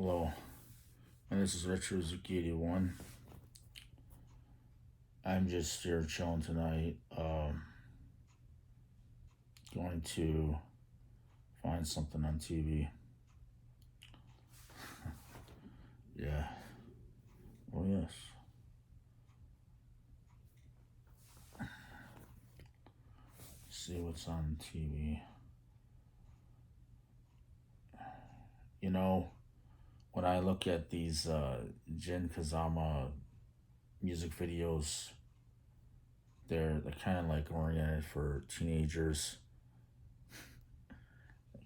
Hello, and this is Retro Zuki 81. I'm just here chilling tonight. Going to find something on TV. Yeah. Oh yes. See what's on TV. You know, when I look at these Jin Kazama music videos, they're kind of like oriented for teenagers,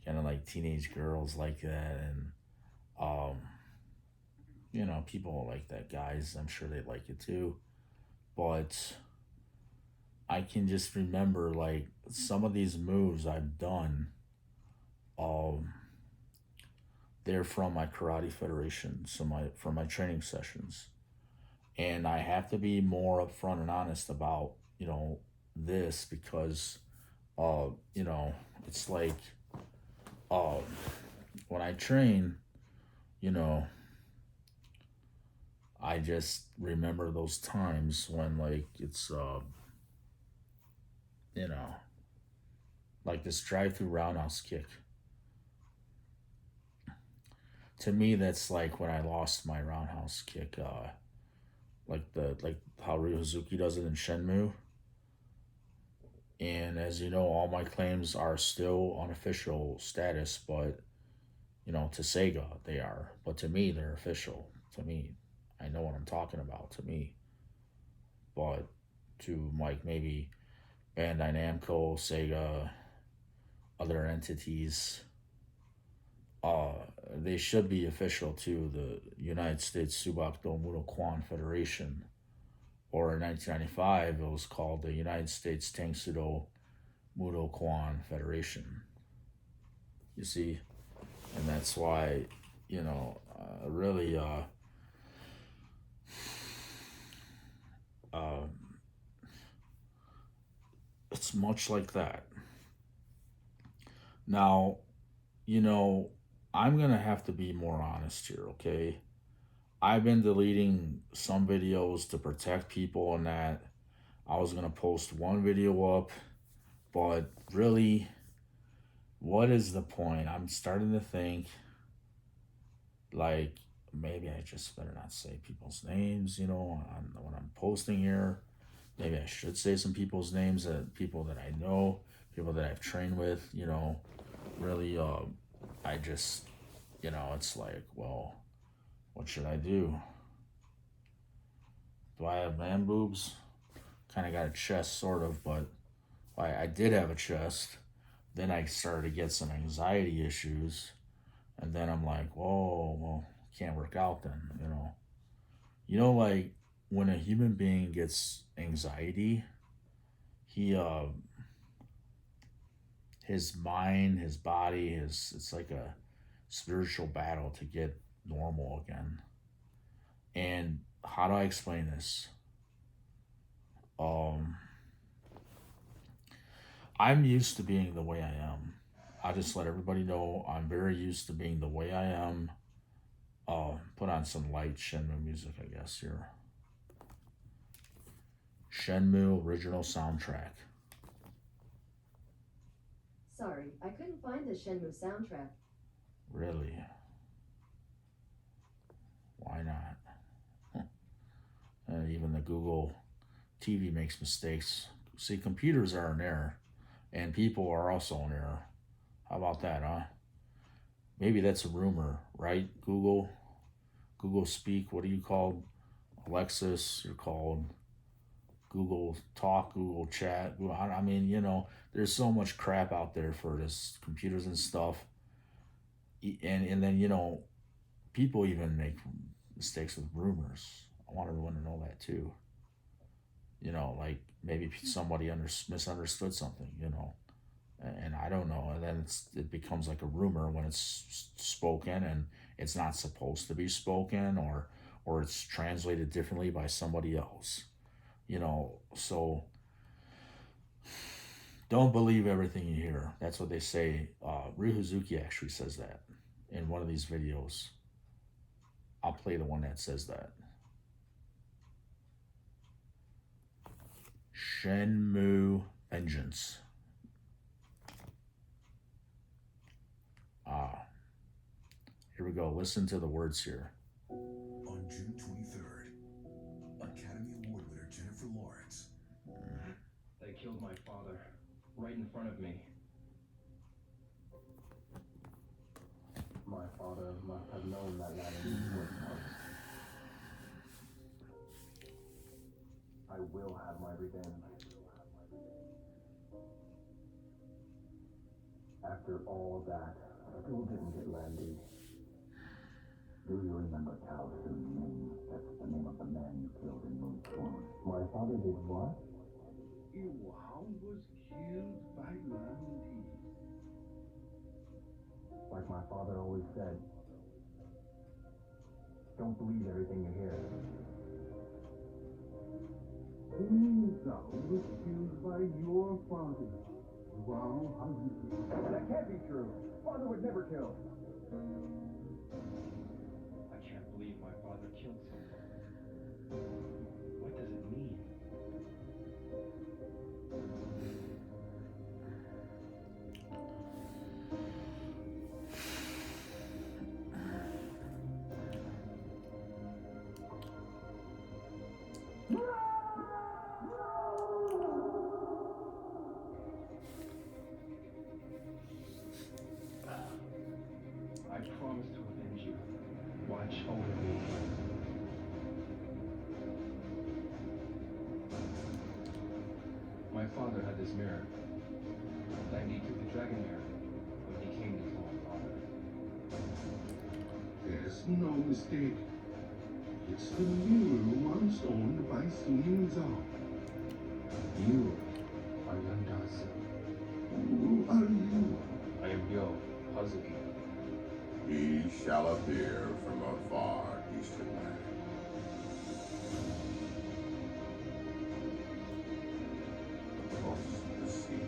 kind of like teenage girls like that, and um, people like that. Guys, I'm sure they like it too. But I can just remember like some of these moves I've done. Um, they're from my karate federation, so my from my training sessions, and I have to be more upfront and honest about this because uh you know it's like uh when I train, you know I just remember those times when like it's you know like this drive through roundhouse kick. To me, that's like when I lost my roundhouse kick. Like how Ryozuki does it in Shenmue. And as you know, all my claims are still unofficial status, but to Sega they are. But to me, they're official. To me, I know what I'm talking about. To me, but to like maybe Bandai Namco, Sega, other entities, uh, they should be official to the United States Subakdo Mudo Kwan Federation, or in 1995 it was called the United States Tangsudo Mudo Kwan Federation. You see, and that's why really uh, it's much like that. Now, you know, I'm gonna have to be more honest here, okay? I've been deleting some videos to protect people, and that I was gonna post one video up, but really, what is the point? I'm starting to think like maybe I just better not say people's names, when I'm posting here. Maybe I should say some people's names, that people that I know, people that I've trained with, really, I just, it's like, well, what should I do? Do I have man boobs? Kind of got a chest, sort of, but I did have a chest. Then I started to get some anxiety issues, and then I'm like, whoa, well, can't work out then, like when a human being gets anxiety, he his mind, his body, his it's like a spiritual battle to get normal again. And how do I explain this? Um, I'm used to being the way I am. I just let everybody know I'm very used to being the way I am. Put on some light Shenmue music, I guess here. Shenmue original soundtrack. Sorry, I couldn't find the Shenmue soundtrack. Really? Why not? Even the Google TV makes mistakes. See, computers are in error, and people are also in error. How about that, huh? Maybe that's a rumor, right? Google Speak. What are you called? Alexis. You're called Google Talk, Google Chat. I mean, there's so much crap out there for this computers and stuff, and then people even make mistakes with rumors. I want everyone to know that too. Like maybe somebody misunderstood something, and I don't know, and then it becomes like a rumor when it's spoken and it's not supposed to be spoken, or it's translated differently by somebody else, so don't believe everything you hear. That's what they say. Ryuzuki actually says that in one of these videos. I'll play the one that says that. Shenmue Vengeance. Here we go. Listen to the words here. On June 23rd, Academy Award winner Jennifer Lawrence. They killed my father right in front of me. My father must have known that Landy was coming. I will have my revenge. After all of that, I still didn't get Landy. Do you remember Cal Soon's name? That's the name of the man you killed in Moonstone. My father did what? Iwao was killed by Landy. Like my father always said, don't believe everything you hear. Iwao was killed by your father. Wow, how you That can't be true. Father would never kill. I can't believe my father killed someone. What does it mean? I promise to avenge you. Watch over me. My father had this mirror. Landy took the dragon mirror when he came to kill my father. There's no mistake. It's the mirror once owned by Sun Zhao. You are Yandasu. Who are you? I am Yo, Hazuki. He shall appear from a far eastern land. Across the sea.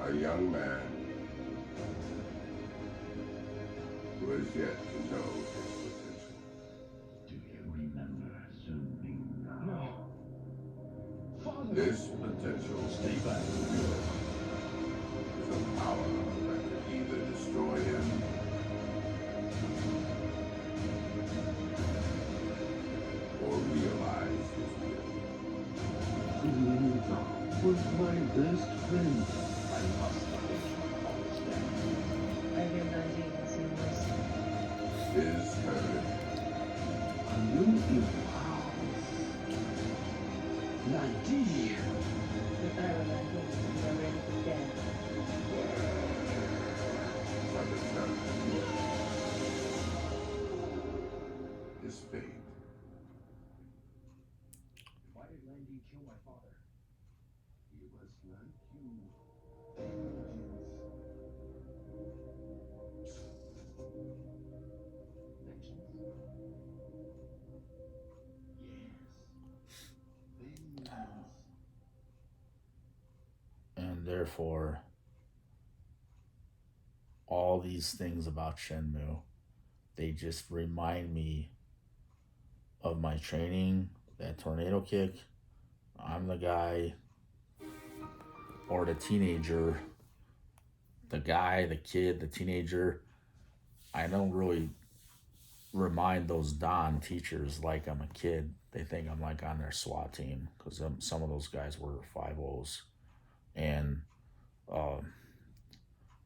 A young man who has yet to know his potential. Do you remember Sun Ming? No. Father! This potential Stay back. is a power that could either destroy him or realize his will. Sun Zhao was my best friend. I must avenge my father's death. I hear Landy has some mercy. His courage Are you Iwao? Landy! Prepare Landy, we are ready to stand. are determined. His fate. Why did Landy kill my father? He was like you. Vengeance. Vengeance? Yes. Vengeance. And therefore, all these things about Shenmue, they just remind me of my training, that tornado kick. I'm the guy, or the teenager, the guy, the kid, the teenager. I don't really remind those Don teachers like I'm a kid. They think I'm like on their SWAT team because some of those guys were 5-0s. And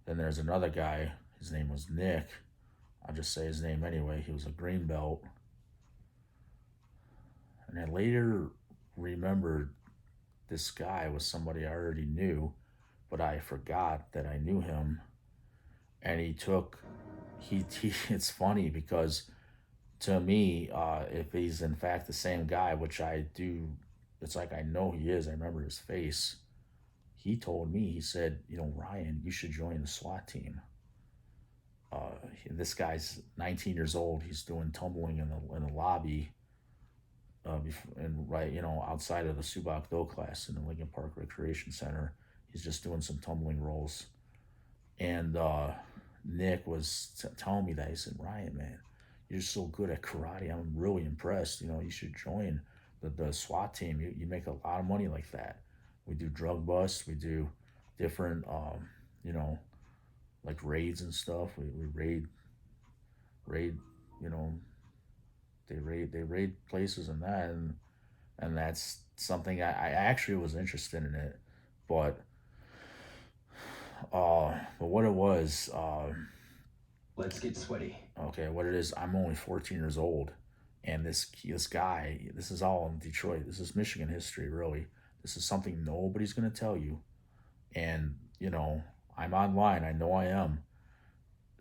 then there's another guy, his name was Nick. I'll just say his name anyway. He was a green belt. And I later remembered this guy was somebody I already knew, but I forgot that I knew him. And it's funny because to me, if he's in fact the same guy, which I do, it's like I know he is, I remember his face. He told me, he said, Ryan, you should join the SWAT team. This guy's 19 years old. He's doing tumbling in the lobby, and outside of the Subak Do class in the Lincoln Park Recreation Center. He's just doing some tumbling rolls, and Nick was telling me that. He said, Ryan, man, you're so good at karate. I'm really impressed. You should join the SWAT team. You make a lot of money like that. We do drug busts. We do different, you know, like raids and stuff. We raid, you know, they raid places and that, and that's something I actually was interested in it, but but what it was, Let's get sweaty. okay, what it is, I'm only 14 years old, and this guy, this is all in Detroit. This is Michigan history, really. This is something nobody's gonna tell you, and I'm online. I know I am.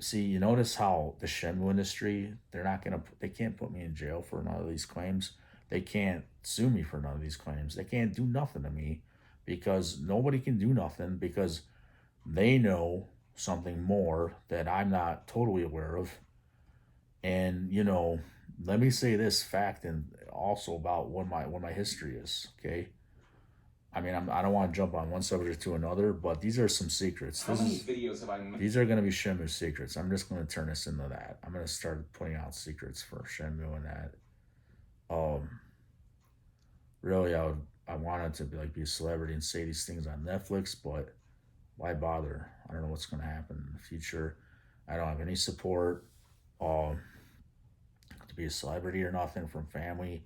See, you notice how the Shenmue industry, they can't put me in jail for none of these claims. They can't sue me for none of these claims. They can't do nothing to me because nobody can do nothing because they know something more that I'm not totally aware of. And, let me say this fact and also about what my history is, okay? I mean, I don't want to jump on one subject to another, but these are some secrets. How many videos have I made? These are going to be Shenmue secrets. I'm just going to turn this into that. I'm going to start putting out secrets for Shenmue and that. Really, I wanted to be a celebrity and say these things on Netflix, but why bother? I don't know what's going to happen in the future. I don't have any support to be a celebrity or nothing from family.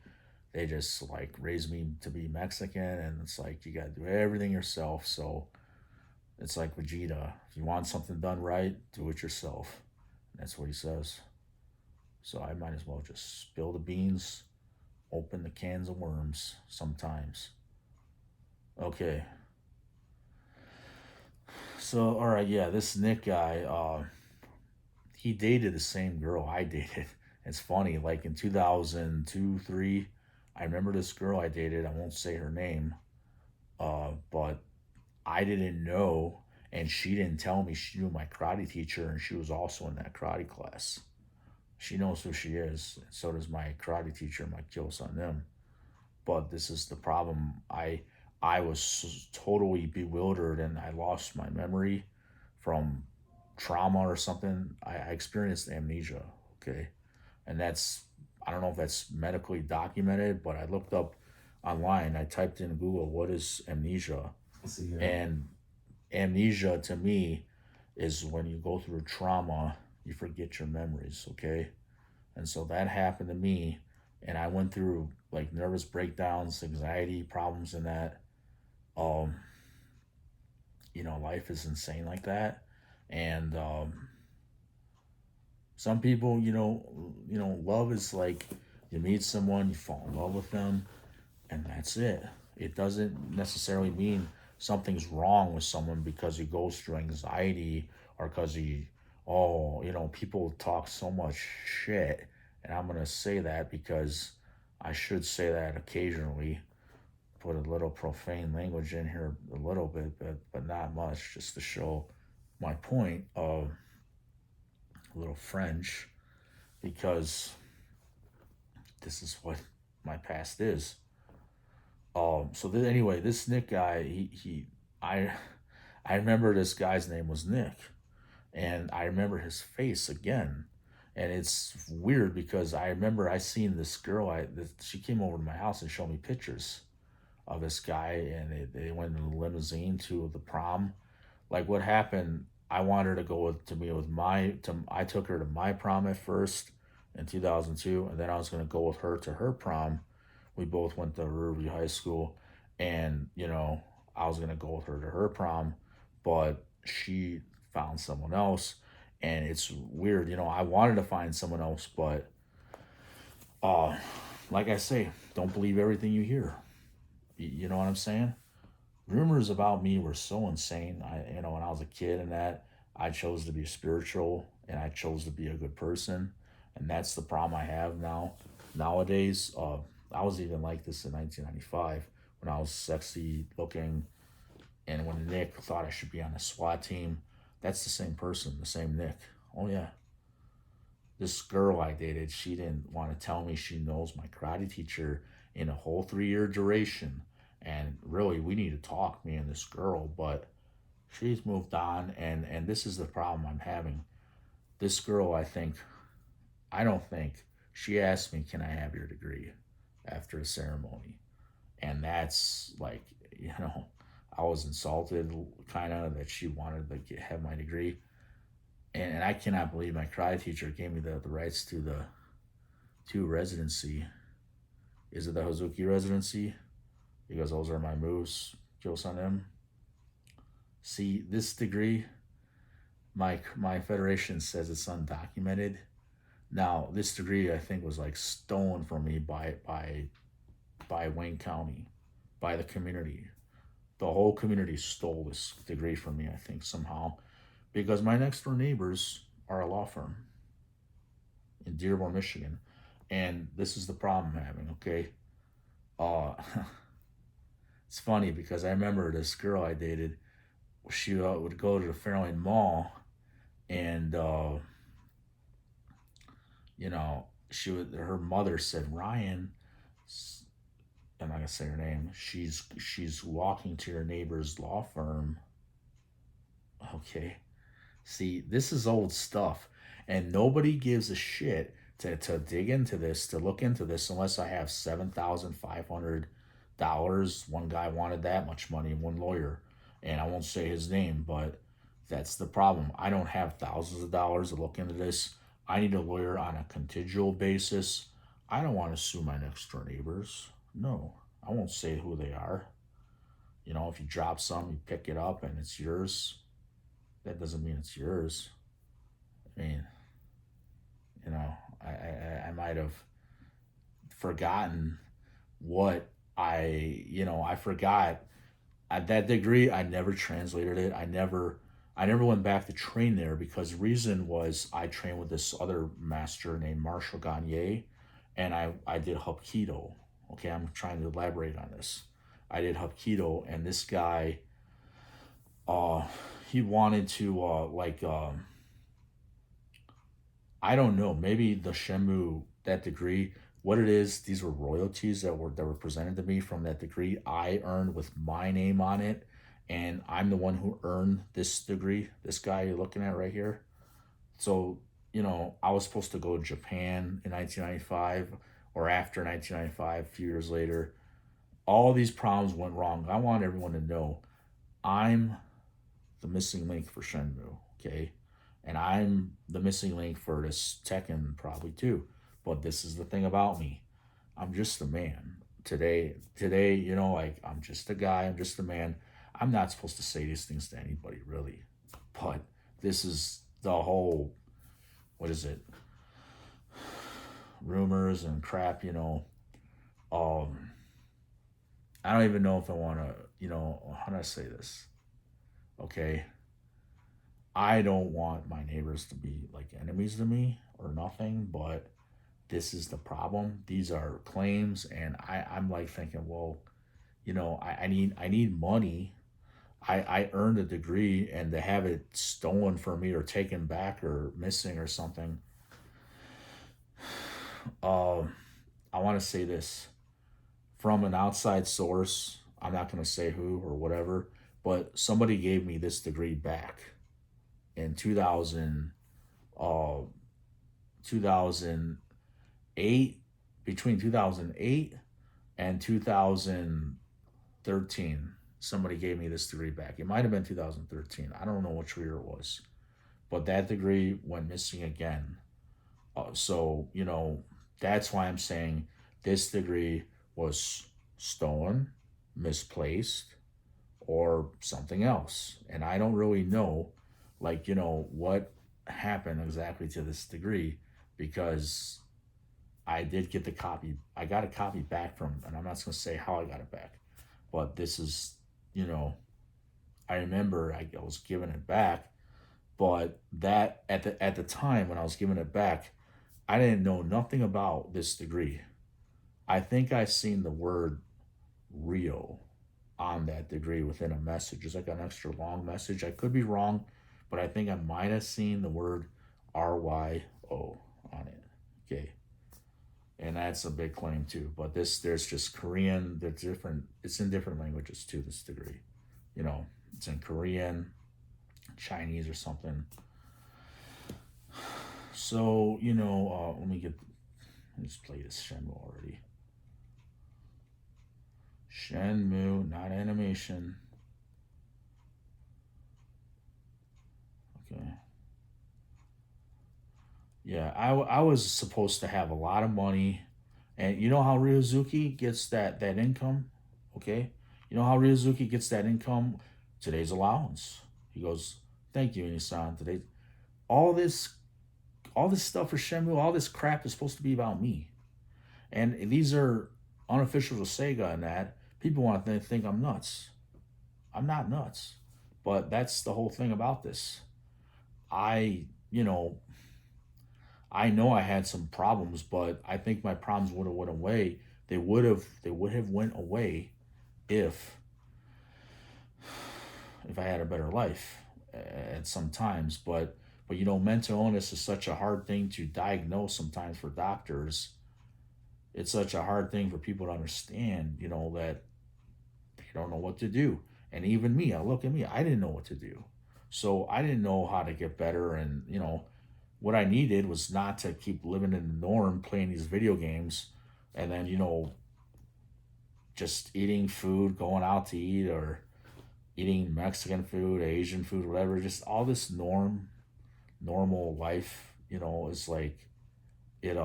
They just raised me to be Mexican, and it's you got to do everything yourself. So it's like Vegeta. If you want something done right, do it yourself. And that's what he says. So I might as well just spill the beans, open the cans of worms sometimes. Okay. So, all right, yeah, this Nick guy, he dated the same girl I dated. It's funny, in 2002, 3, I remember this girl I dated. I won't say her name, but I didn't know, and she didn't tell me she knew my karate teacher, and she was also in that karate class. She knows who she is, and so does my karate teacher, my Kyo-san. But this is the problem. I was totally bewildered, and I lost my memory from trauma or something. I experienced amnesia, okay? And I don't know if that's medically documented, but I looked up online. I typed in Google, what is amnesia? And amnesia to me is when you go through trauma, you forget your memories, okay? And so that happened to me, and I went through nervous breakdowns, anxiety problems, and that. Life is insane like that, and some people, love is you meet someone, you fall in love with them, and that's it. It doesn't necessarily mean something's wrong with someone because he goes through anxiety or because people talk so much shit. And I'm going to say that because I should say that occasionally, put a little profane language in here a little bit, but not much, just to show my point of a little French, because this is what my past is. Anyway, this Nick guy, I remember this guy's name was Nick, and I remember his face again, and it's weird because I remember I seen this girl. She came over to my house and showed me pictures of this guy, and they went in the limousine to the prom. What happened? I wanted her to go I took her to my prom at first in 2002, and then I was going to go with her to her prom. We both went to Riverview High School, and I was going to go with her to her prom, but she found someone else, and it's weird. I wanted to find someone else, but like I say, don't believe everything you hear. You know what I'm saying? Rumors about me were so insane. When I was a kid and that, I chose to be spiritual and I chose to be a good person. And that's the problem I have now. Nowadays, I was even like this in 1995 when I was sexy looking. And when Nick thought I should be on the SWAT team, that's the same person, the same Nick. Oh yeah. This girl I dated, she didn't want to tell me she knows my karate teacher in a whole 3-year duration. And really, we need to talk, me and this girl, but she's moved on, and this is the problem I'm having. this girl, I don't think, she asked me, can I have your degree after a ceremony? And that's like, I was insulted kind of that she wanted to have my degree. And I cannot believe my karate teacher gave me the rights to the residency. Is it the Hazuki residency? Because those are my moves. Kyosan M. See, this degree, my federation says it's undocumented. Now, this degree I think was like stolen from me by Wayne County, by the community. The whole community stole this degree from me, I think, somehow, because my next door neighbors are a law firm in Dearborn, Michigan. And this is the problem I'm having, okay? It's funny because I remember this girl I dated, she would go to the Fairlane Mall and, her mother said, Ryan, I'm not gonna say her name. She's walking to your neighbor's law firm. Okay, see, this is old stuff, and nobody gives a shit to dig into this, to look into this, unless I have $7,500. One guy wanted that much money, one lawyer, and I won't say his name, but that's the problem. I don't have thousands of dollars to look into this. I need a lawyer on a contingent basis. I don't want to sue my next door neighbors. No, I won't say who they are. If you drop some, you pick it up and it's yours. That doesn't mean it's yours. I mean, I might have forgotten what I forgot. That degree, I never translated it. I never went back to train there because the reason was I trained with this other master named Marshall Gagne, and I did Hapkido. Okay, I'm trying to elaborate on this. I did Hapkido, and this guy, he wanted to, I don't know, maybe the Shenmue, that degree, what it is, these were royalties that were presented to me from that degree I earned with my name on it, and I'm the one who earned this degree, this guy you're looking at right here. So, I was supposed to go to Japan in 1995 or after 1995, a few years later. All these problems went wrong. I want everyone to know I'm the missing link for Shenmue, okay? And I'm the missing link for this Tekken probably too. But this is the thing about me. I'm just a man. Today, I'm just a guy, I'm just a man. I'm not supposed to say these things to anybody, really. But this is the whole, what is it? Rumors and crap, I don't even know if I want to, how do I say this? Okay. I don't want my neighbors to be like enemies to me or nothing, but this is the problem. These are claims, and I'm like thinking, well, I need money. I earned a degree, and to have it stolen from me or taken back or missing or something. I want to say this from an outside source. I'm not going to say who or whatever, but somebody gave me this degree back in 2008, between 2008 and 2013. Somebody gave me this degree back. It might have been 2013. I don't know which year it was, but that degree went missing again. So, that's why I'm saying this degree was stolen, misplaced, or something else. And I don't really know, what happened exactly to this degree, because I did get the copy. I got a copy back from, and I'm not going to say how I got it back, but this is, I remember I was giving it back, but that at the time when I was giving it back, I didn't know nothing about this degree. I think I seen the word Rio on that degree within a message. It's like an extra long message. I could be wrong, but I think I might have seen the word RYO on it. Okay. And that's a big claim too. But there's just Korean, there's different, it's in different languages too, this degree. It's in Korean, Chinese or something. So, let's play this Shenmue already. Shenmue, not animation. Okay. Yeah, I was supposed to have a lot of money. And you know how Ryozuki gets that income? Okay? You know how Ryozuki gets that income? Today's allowance. He goes, thank you, Inisan. Today all this all this stuff for Shenmue, all this crap is supposed to be about me. And these are unofficial to Sega and that. People want to think I'm nuts. I'm not nuts. But that's the whole thing about this. I, you know, I know I had some problems, but I think my problems would have went away. They would have went away if I had a better life at some times. But mental illness is such a hard thing to diagnose sometimes for doctors. It's such a hard thing for people to understand, that they don't know what to do. And even me, I look at me, I didn't know what to do. So I didn't know how to get better. And, what I needed was not to keep living in the norm, playing these video games, and then, just eating food, going out to eat, or eating Mexican food, Asian food, whatever. Just all this normal life, is like, it,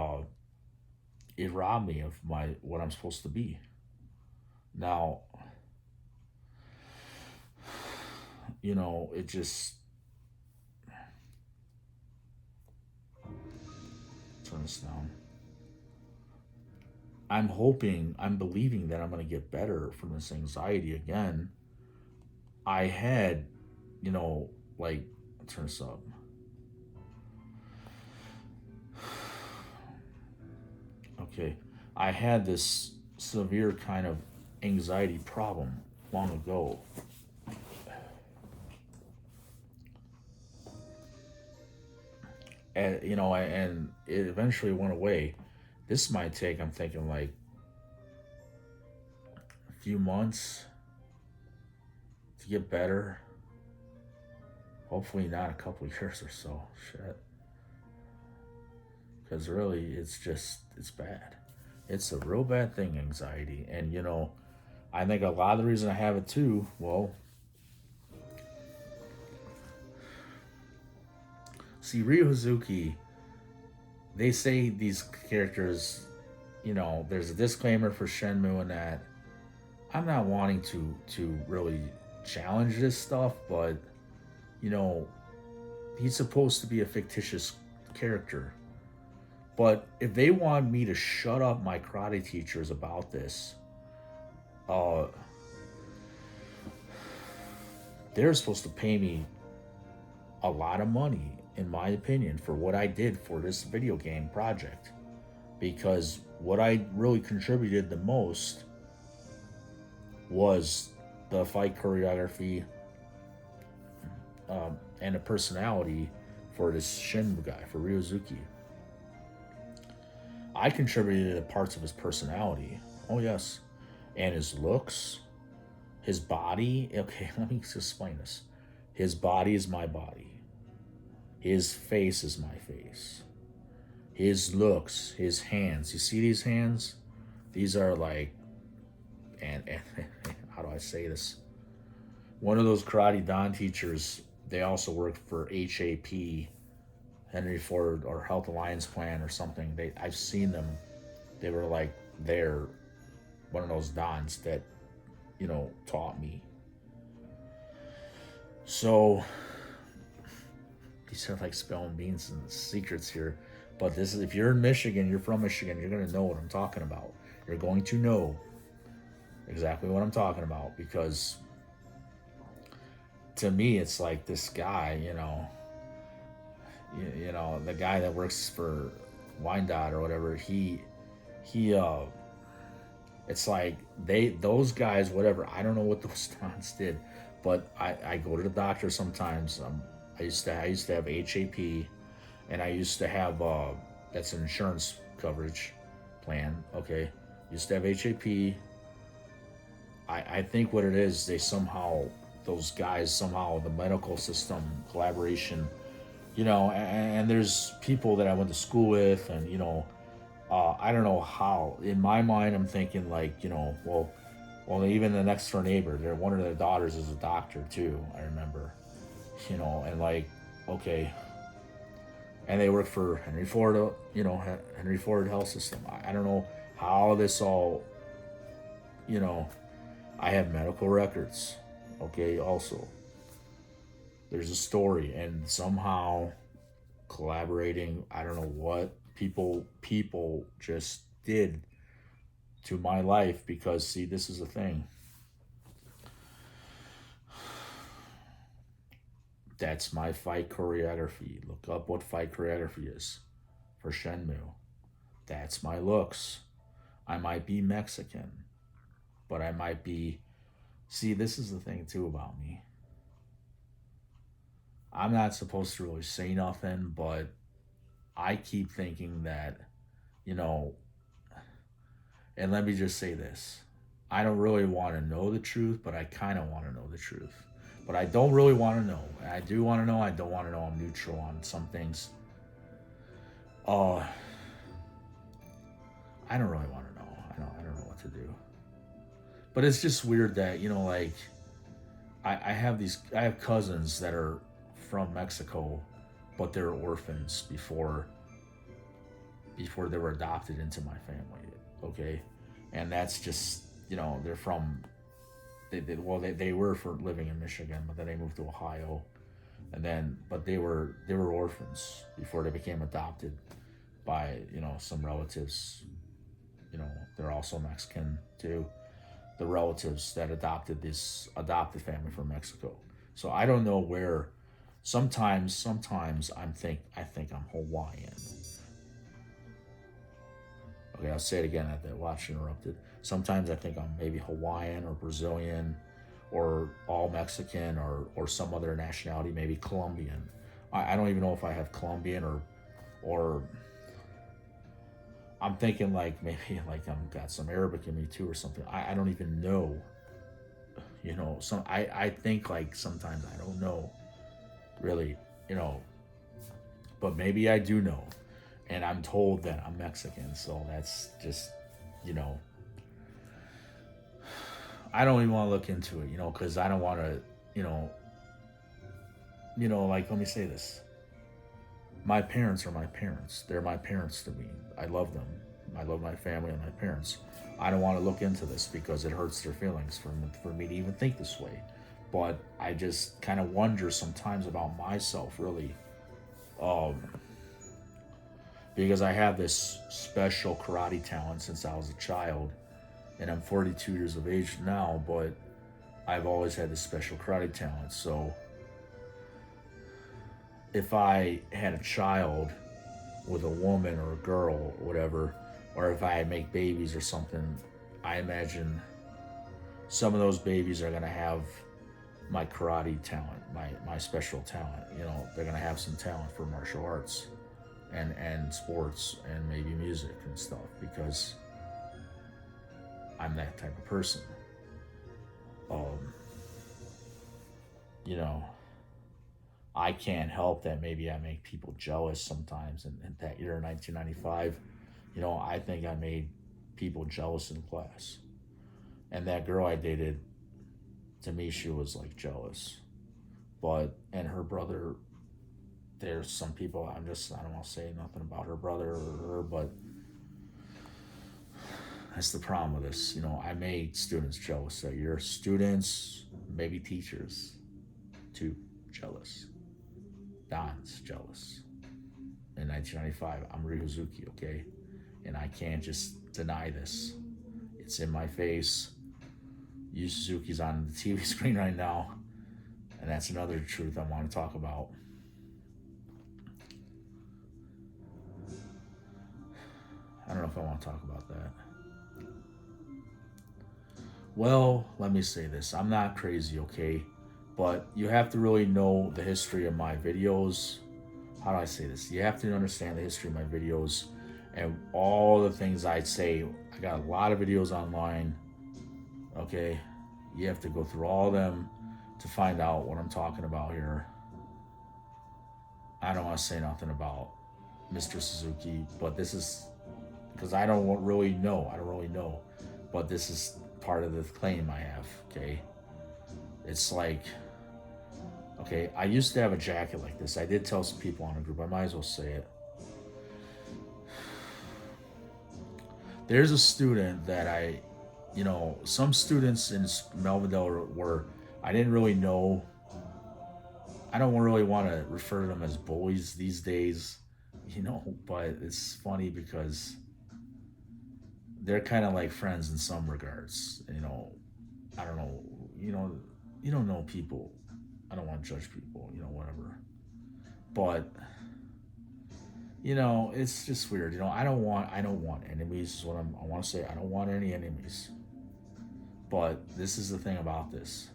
it robbed me of what I'm supposed to be. Now, it just turn this down. I'm believing that I'm going to get better from this anxiety again. I had, like, turn this up. Okay. I had this severe kind of anxiety problem long ago. And it eventually went away. This might take, I'm thinking, like a few months to get better. Hopefully not a couple years or so. Shit. Because really, it's bad. It's a real bad thing, anxiety. And, I think a lot of the reason I have it too, well, see, Ryu Hazuki, they say these characters, there's a disclaimer for Shenmue and that. I'm not wanting to really challenge this stuff, but, he's supposed to be a fictitious character. But if they want me to shut up my karate teachers about this, they're supposed to pay me a lot of money, in my opinion, for what I did for this video game project. Because what I really contributed the most was the fight choreography, and the personality for this Shenmue guy, for Ryozuki. I contributed to parts of his personality. Oh, yes. And his looks, his body. Okay, let me explain this. His body is my body. His face is my face. His looks, his hands. You see these hands? These are like, and how do I say this? One of those Karate Don teachers, they also worked for HAP, Henry Ford, or Health Alliance Plan or something. I've seen them. They were like, they're one of those Dons that, taught me. So these are like spelling beans and secrets here. But this is, if you're in Michigan, you're from Michigan, you're going to know what I'm talking about. You're going to know exactly what I'm talking about, because to me, it's like this guy, the guy that works for Wyandotte or whatever, it's like those guys, whatever, I don't know what those Dons did, but I go to the doctor sometimes. I used to have HAP, and I used to have, that's an insurance coverage plan, okay? Used to have HAP. I think what it is, those guys somehow, the medical system collaboration You know, and there's people that I went to school with, and I don't know how. In my mind, I'm thinking like, well, even the next door neighbor, one of their daughters is a doctor too. I remember, and like, okay, and they work for Henry Ford, Henry Ford Health System. I don't know how this all, you know, I have medical records. Okay, also, there's a story, and somehow collaborating. I don't know what people just did to my life, because see, this is the thing. That's my fight choreography. Look up what fight choreography is for Shenmue. That's my looks. I might be Mexican, but I might be. See, this is the thing too about me. I'm not supposed to really say nothing, but I keep thinking that, you know, and let me just say this. I don't really want to know the truth, but I kind of want to know the truth. But I don't really want to know. I do want to know. I don't want to know. I'm neutral on some things. I don't really want to know. I don't know what to do. But it's just weird that, like, I have cousins that are from Mexico, but they're orphans before they were adopted into my family. Okay, and that's just, they're from. They were for living in Michigan, but then they moved to Ohio, and then but they were orphans before they became adopted by some relatives. They're also Mexican too. The relatives that adopted this adopted family from Mexico. So I don't know where. Sometimes I think I'm Hawaiian. Okay, I'll say it again. That watch interrupted. Sometimes I think I'm maybe Hawaiian or Brazilian, or all Mexican, or some other nationality, maybe Colombian. I don't even know if I have Colombian or I'm thinking like maybe like I'm got some Arabic in me too or something. I don't even know. So I think like sometimes I don't know really, but maybe I do know. And I'm told that I'm Mexican, so that's just, I don't even want to look into it, because I don't want to, like, let me say this. My parents are my parents. They're my parents to me. I love them. I love my family and my parents. I don't want to look into this because it hurts their feelings for me to even think this way. But I just kind of wonder sometimes about myself, really. Because I have this special karate talent since I was a child, and I'm 42 years of age now, but I've always had this special karate talent. So if I had a child with a woman or a girl or whatever, or if I make babies or something, I imagine some of those babies are going to have my karate talent, my special talent. They're going to have some talent for martial arts and sports and maybe music and stuff, because I'm that type of person. I can't help that maybe I make people jealous sometimes. And that year in 1995, I think I made people jealous in class. And that girl I dated, to me, she was like jealous. And her brother, there's some people, I don't want to say nothing about her brother or her, but that's the problem with this. I made students jealous that year. Students, maybe teachers, too, jealous. Don's jealous. In 1995, I'm Ryuzuki, okay? And I can't just deny this. It's in my face. Yu Suzuki's on the TV screen right now. And that's another truth I want to talk about. I don't know if I want to talk about that. Well, let me say this. I'm not crazy, okay? But you have to really know the history of my videos. How do I say this? You have to understand the history of my videos and all the things I say. I got a lot of videos online, okay? You have to go through all of them to find out what I'm talking about here. I don't want to say nothing about Mr. Suzuki, but this is because I don't really know. I don't really know, but this is part of the claim I have. Okay, it's like, okay, I used to have a jacket like this. I did tell some people on a group. I might as well say it. There's a student that some students in Melvindale were, I didn't really know. I don't really want to refer to them as bullies these days, but it's funny because they're kind of like friends in some regards. I don't know, you don't know people. I don't want to judge people, whatever. But it's just weird. I don't want enemies is what I want to say. I don't want any enemies. But this is the thing about this.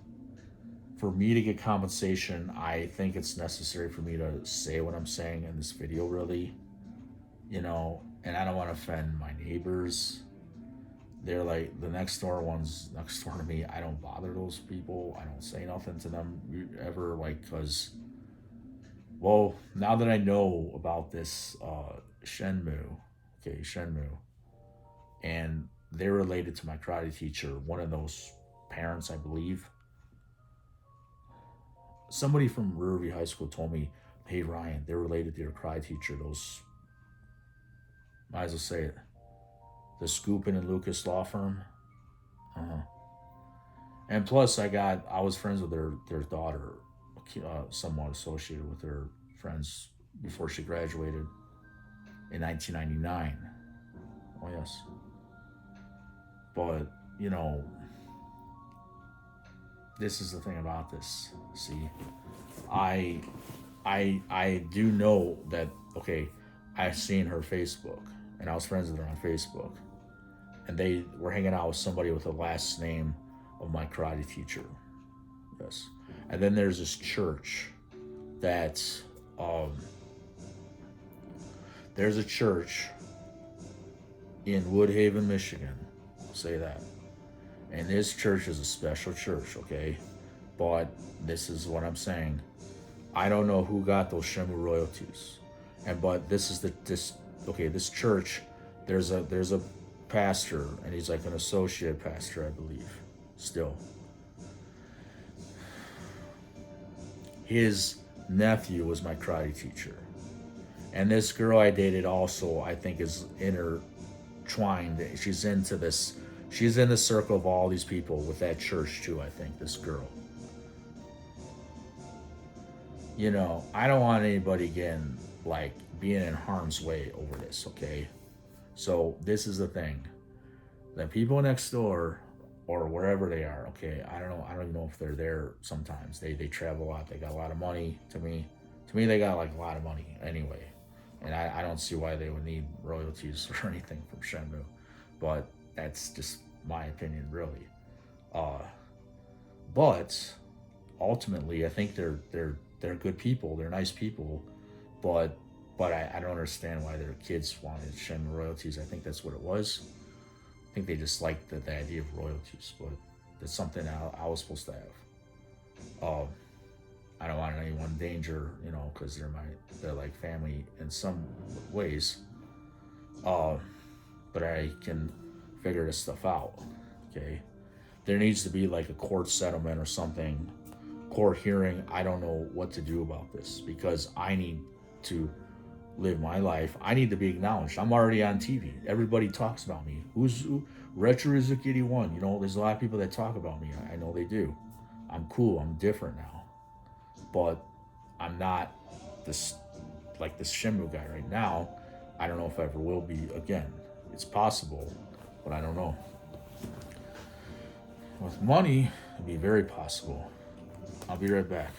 For me to get compensation, I think it's necessary for me to say what I'm saying in this video, really. And I don't want to offend my neighbors. They're like the next door ones next door to me. I don't bother those people. I don't say nothing to them ever, because, well, now that I know about this Shenmue, and they're related to my karate teacher, one of those parents, I believe. Somebody from Riverview High School told me, hey, Ryan, they're related to your karate teacher. Those, might as well say it, the Scoopin and Lucas law firm. And plus, I was friends with their daughter, somewhat associated with her friends before she graduated in 1999. Oh, yes. But, this is the thing about this. See, I do know that, okay, I've seen her Facebook, and I was friends with her on Facebook, and they were hanging out with somebody with the last name of my karate teacher. Yes. And then there's this church that, there's a church in Woodhaven, Michigan. I'll say that. And this church is a special church, okay? But this is what I'm saying. I don't know who got those Shenmue royalties. But this church, there's a pastor, and he's like an associate pastor, I believe, still. His nephew was my karate teacher. And this girl I dated also, I think, is intertwined. She's in the circle of all these people with that church too, I think, this girl. I don't want anybody being in harm's way over this, okay? So this is the thing. The people next door or wherever they are, okay, I don't even know if they're there sometimes. They travel a lot. They got a lot of money. To me, they got a lot of money anyway. And I don't see why they would need royalties or anything from Shenmue. But that's just my opinion, really. But ultimately, I think they're good people. They're nice people. But I don't understand why their kids wanted Shenmue royalties. I think that's what it was. I think they just liked the idea of royalties, but that's something I was supposed to have. I don't want anyone in danger, because they're like family in some ways. But I can figure this stuff out, okay? There needs to be like a court settlement or something, court hearing. I don't know what to do about this because I need to live my life. I need to be acknowledged. I'm already on TV. Everybody talks about me. Retro Rizuki 81. There's a lot of people that talk about me. I know they do. I'm cool. I'm different now. But I'm not this Shenmue guy right now. I don't know if I ever will be again. It's possible, but I don't know. With money, it'd be very possible. I'll be right back.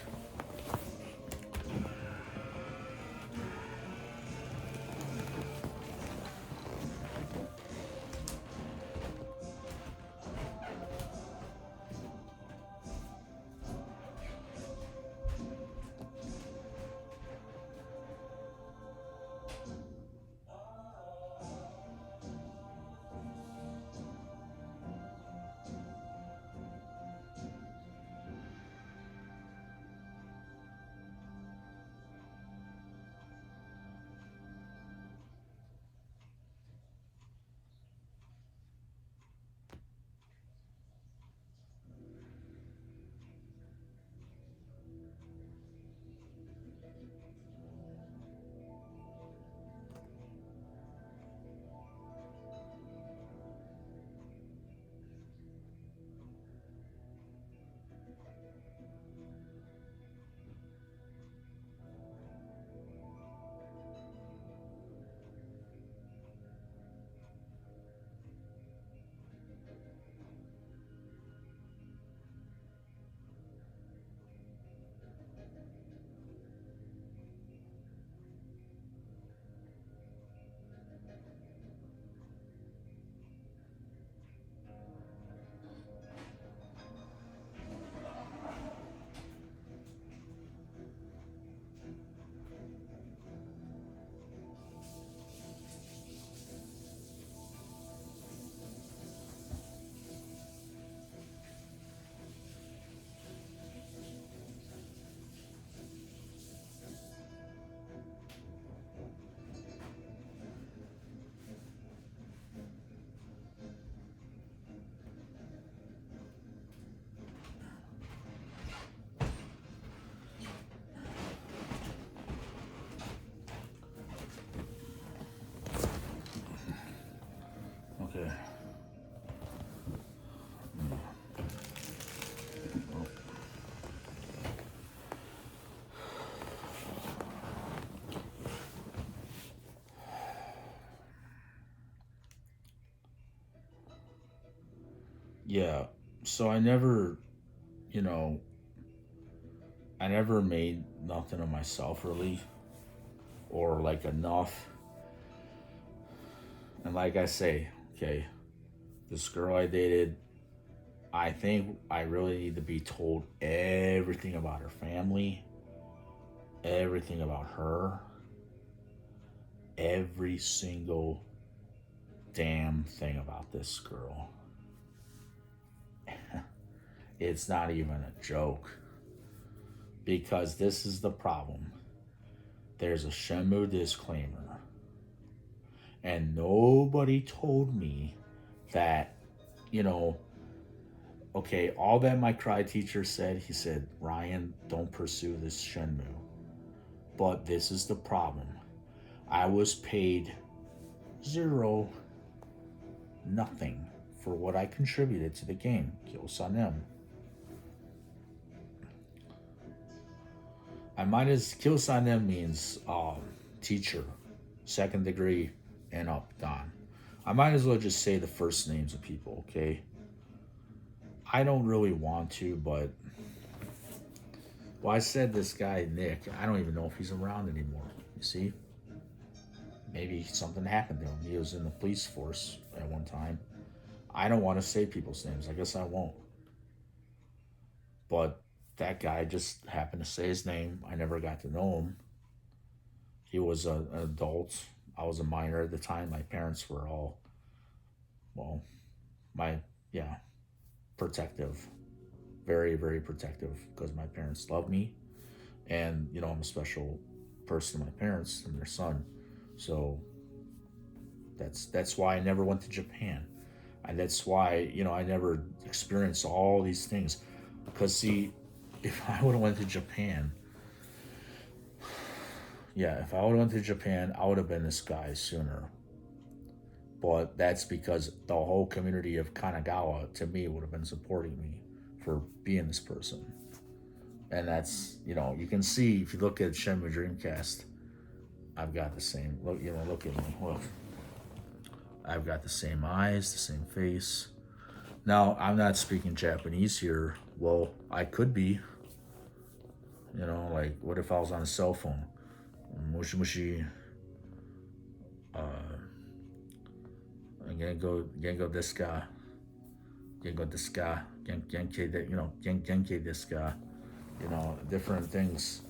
Okay. Yeah. So I never, you know, I never made nothing of myself really, or like enough. And like I say, okay, this girl I dated, I think I really need to be told everything about her family, everything about her, every single damn thing about this girl. It's not even a joke. Because this is the problem. There's a Shenmue disclaimer. And nobody told me that, you know, okay, all that my cry teacher said, he said, Ryan, don't pursue this Shenmue. But this is the problem. I was paid zero, nothing for what I contributed to the game, Kyosanem. I might as Kyosanem means teacher, second degree and up, Don. I might as well just say the first names of people, okay? I don't really want to, but well, I said this guy Nick. I don't even know if he's around anymore. You see, maybe something happened to him. He was in the police force at one time. I don't want to say people's names. I guess I won't. But that guy just happened to say his name. I never got to know him. He was an adult. I was a minor at the time. My parents were all, well, yeah, protective. Very, very protective because my parents love me. And, you know, I'm a special person to my parents and their son. So that's why I never went to Japan. And that's why, you know, I never experienced all these things. Because, see, if I would have went to Japan, yeah, if I would have went to Japan, I would have been this guy sooner. But that's because the whole community of Kanagawa, to me, would have been supporting me for being this person. And that's, you know, you can see, if you look at Shenmue Dreamcast, I've got the same, look, you know, look at me, look. I've got the same eyes, the same face. Now, I'm not speaking Japanese here. Well, I could be. You know, like, what if I was on a cell phone? Mushi mushi. Gengo desu ka? Gengo desu ka? Genke de, you know, genke desu ka? You know, different things.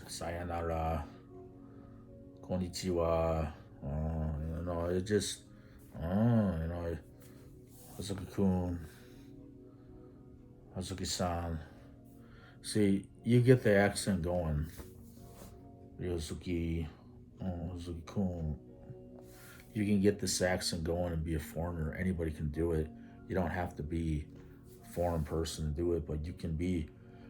Sayonara. Konnichiwa. You know, it just, you know, Hazuki-kun, Hazuki-san. See, you get the accent going. Ryosuke, Hazuki-kun. You can get this accent going and be a foreigner. Anybody can do it. You don't have to be a foreign person to do it, but you can be,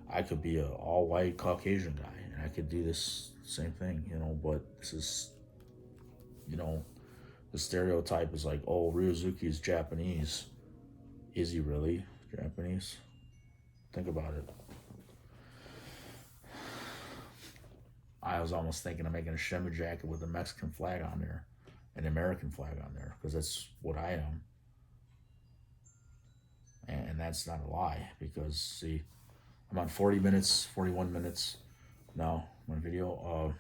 I could be a all-white Caucasian guy, and I could do this same thing, you know, but this is, you know, the stereotype is like, oh, Ryozuki is Japanese. Is he really Japanese? Think about it. I was almost thinking of making a Shenmue jacket with a Mexican flag on there, an American flag on there, because that's what I am. And that's not a lie, because, see, I'm on 40 minutes, 41 minutes now, my video.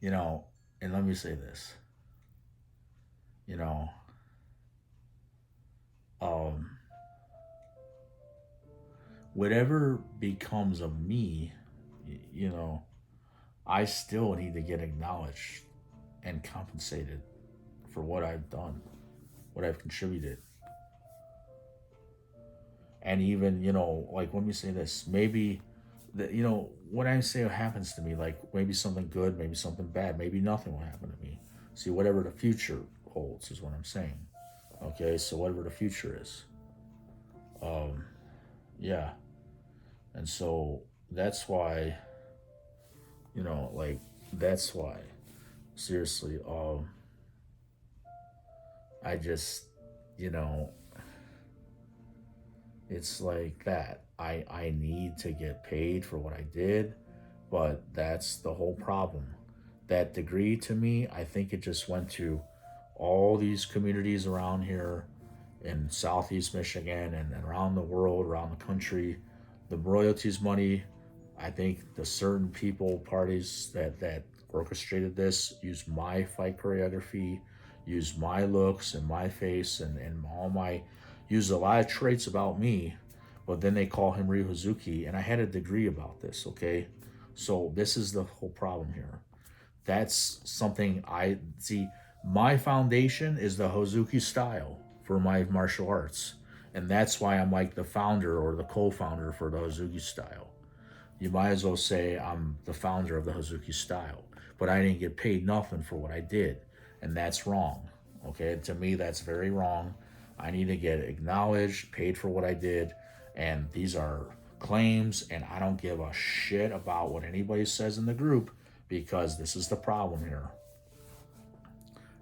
You know, and let me say this. You know, whatever becomes of me, you know, I still need to get acknowledged and compensated for what I've done, what I've contributed. And even, you know, like, let me say this, maybe, you know, what I say happens to me, like maybe something good, maybe something bad, maybe nothing will happen to me. See, whatever the future holds is what I'm saying. Okay, so whatever the future is. Yeah. And so that's why, you know, like, that's why, seriously, I just, you know, it's like that. I need to get paid for what I did, but that's the whole problem. That degree to me, I think it just went to all these communities around here in Southeast Michigan and around the world, around the country. The royalties money, I think the certain people, parties that orchestrated this used my fight choreography, used my looks and my face and all my, used a lot of traits about me, but then they call him Ryu Hazuki, and I had a degree about this, okay? So this is the whole problem here. That's something I see. My foundation is the Hazuki style for my martial arts. And that's why I'm like the founder or the co-founder for the Hazuki style. You might as well say I'm the founder of the Hazuki style. But I didn't get paid nothing for what I did. And that's wrong. Okay, to me, that's very wrong. I need to get acknowledged, paid for what I did. And these are claims, and I don't give a shit about what anybody says in the group, because this is the problem here.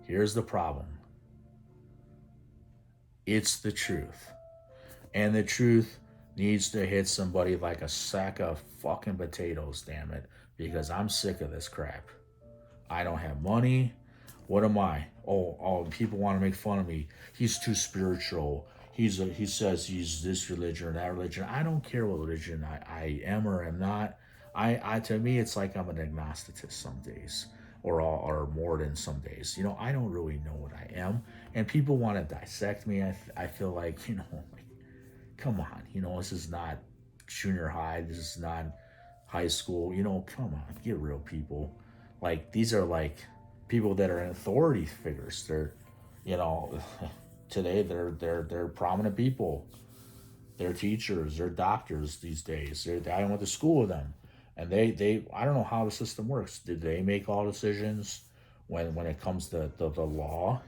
Here's the problem. It's the truth. And the truth needs to hit somebody like a sack of fucking potatoes, damn it, because I'm sick of this crap. I don't have money. What am I? Oh, people want to make fun of me. He's too spiritual. He says he's this religion or that religion. I don't care what religion I am or am not. I to me, it's like I'm an agnosticist some days, or more than some days. You know, I don't really know what I am, and people want to dissect me. I feel like, you know, like, come on, you know, this is not junior high. This is not high school. You know, come on, get real, people. Like, these are like people that are in authority figures. They're, you know, today they're prominent people. They're teachers. They're doctors these days. I went to school with them, and they I don't know how the system works. Did they make all decisions when it comes to the law?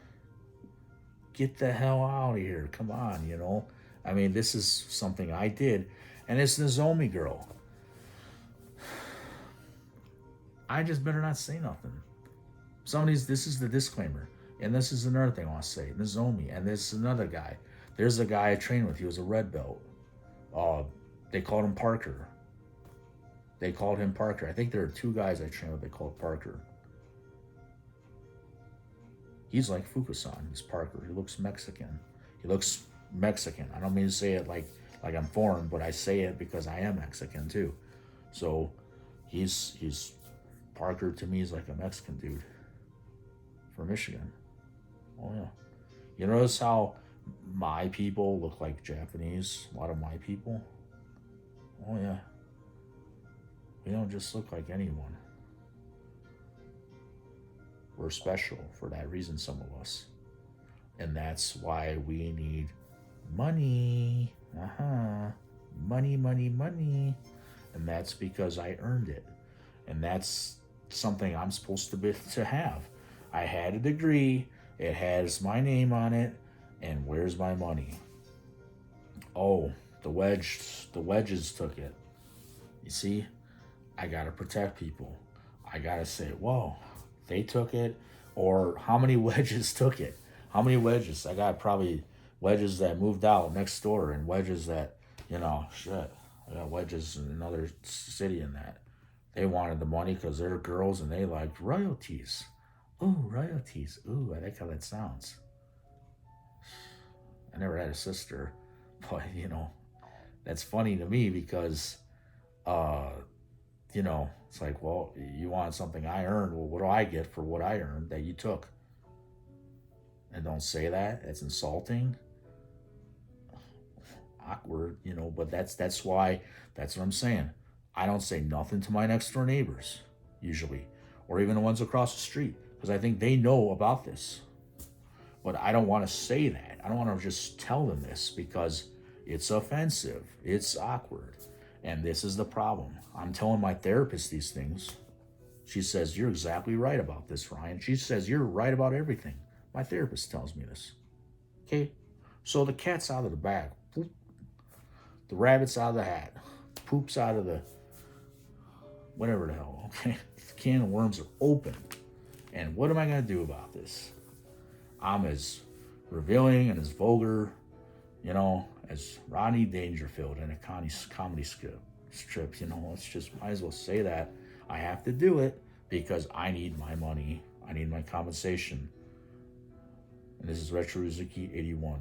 Get the hell out of here! Come on, you know. I mean, this is something I did, and it's Nozomi girl. I just better not say nothing. This is the disclaimer. And this is another thing I want to say. Nozomi, and this is another guy. There's a guy I trained with. He was a red belt. They called him Parker. They called him Parker. I think there are two guys I trained with they called Parker. He's like Fukusan. He's Parker. He looks Mexican. I don't mean to say it like I'm foreign, but I say it because I am Mexican too. So he's Parker to me is like a Mexican dude from Michigan. Oh yeah. You notice how my people look like Japanese? A lot of my people. Oh yeah. We don't just look like anyone. We're special for that reason, some of us. And that's why we need money. Money. And that's because I earned it. And that's something I'm supposed to have. I had a degree. It has my name on it. And where's my money? Oh, the wedges took it. You see, I gotta protect people. I gotta say, whoa, they took it. Or how many wedges took it? How many wedges? I got probably wedges that moved out next door, and wedges that, you know, shit. I got wedges in another city in that. They wanted the money because they're girls and they liked royalties. Ooh, royalties. Ooh, I like how that sounds. I never had a sister, but, you know, that's funny to me because, you know, it's like, well, you want something I earned. Well, what do I get for what I earned that you took? And don't say that. It's insulting. Awkward, you know, but that's why, that's what I'm saying. I don't say nothing to my next door neighbors, usually, or even the ones across the street, because I think they know about this. But I don't want to say that. I don't want to just tell them this because it's offensive. It's awkward. And this is the problem. I'm telling my therapist these things. She says, you're exactly right about this, Ryan. She says, you're right about everything. My therapist tells me this. Okay? So the cat's out of the bag. Poop. The rabbit's out of the hat. Poop's out of the... whatever the hell, okay? The can of worms are open. And what am I going to do about this? I'm as revealing and as vulgar, as Rodney Dangerfield in a comedy strip. It's just, might as well say that. I have to do it because I need my money. I need my compensation. And this is Retro Uzuki 81.